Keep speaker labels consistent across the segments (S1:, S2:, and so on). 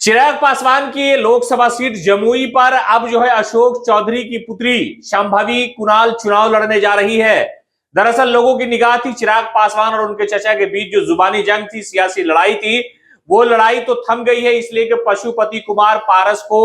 S1: चिराग पासवान की लोकसभा सीट जमुई पर अब जो है अशोक चौधरी की पुत्री शांभवी कुणाल चुनाव लड़ने जा रही है। दरअसल लोगों की निगाह थी चिराग पासवान और उनके चचा के बीच जो जुबानी जंग थी, सियासी लड़ाई थी, वो लड़ाई तो थम गई है, इसलिए कि पशुपति कुमार पारस को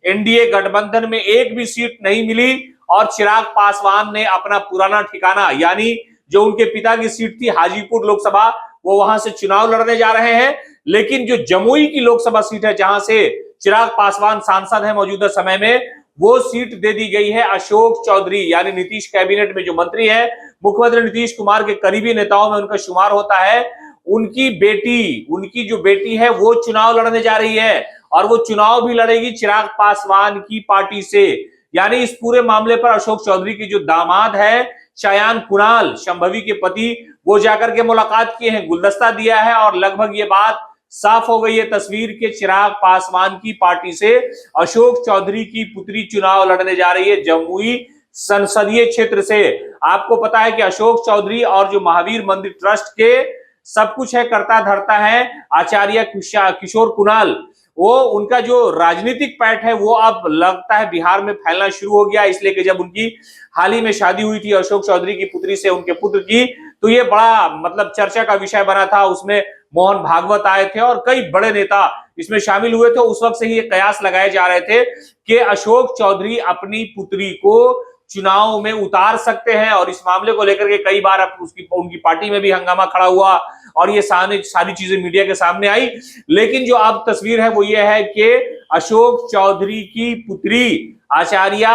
S1: एनडीए गठबंधन में एक भी सीट नहीं मिली और चिराग पासवान ने अपना पुराना ठिकाना यानी जो उनके पिता की सीट थी हाजीपुर लोकसभा, वो वहां से चुनाव लड़ने जा रहे हैं। लेकिन जो जमुई की लोकसभा सीट है जहां से चिराग पासवान सांसद है मौजूदा समय में, वो सीट दे दी गई है अशोक चौधरी यानी नीतीश कैबिनेट में जो मंत्री है, मुख्यमंत्री नीतीश कुमार के करीबी नेताओं में उनका शुमार होता है। उनकी जो बेटी है वो चुनाव लड़ने जा रही है और वो चुनाव भी लड़ेगी चिराग पासवान की पार्टी से। यानी इस पूरे मामले पर अशोक चौधरी की जो दामाद है शयान कुणाल, शांभवी के पति, वो जाकर के मुलाकात किए हैं, गुलदस्ता दिया है और लगभग ये बात साफ हो गई है तस्वीर के चिराग पासवान की पार्टी से अशोक चौधरी की पुत्री चुनाव लड़ने जा रही है जमुई संसदीय क्षेत्र से। आपको पता है कि अशोक चौधरी और जो महावीर मंदिर ट्रस्ट के सब कुछ है, करता धरता है आचार्य किशोर कुणाल, वो उनका जो राजनीतिक पैठ है वो अब लगता है बिहार में फैलना शुरू हो गया। इसलिए कि जब उनकी हाल ही में शादी हुई थी अशोक चौधरी की पुत्री से उनके पुत्र की, तो ये बड़ा मतलब चर्चा का विषय बना था। उसमें मोहन भागवत आए थे और कई बड़े नेता इसमें शामिल हुए थे। उस वक्त से ही ये कयास लगाए जा रहे थे कि अशोक चौधरी अपनी पुत्री को चुनाव में उतार सकते हैं और इस मामले को लेकर के कई बार उनकी पार्टी में भी हंगामा खड़ा हुआ और ये सारी चीजें मीडिया के सामने आई। लेकिन जो अब तस्वीर है वो ये है कि अशोक चौधरी की पुत्री आचार्य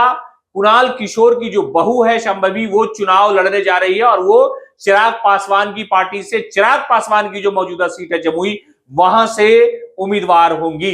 S1: कुणाल किशोर की जो बहू है शांभवी, वो चुनाव लड़ने जा रही है और वो चिराग पासवान की पार्टी से चिराग पासवान की जो मौजूदा सीट है जमुई, वहां से उम्मीदवार होंगी।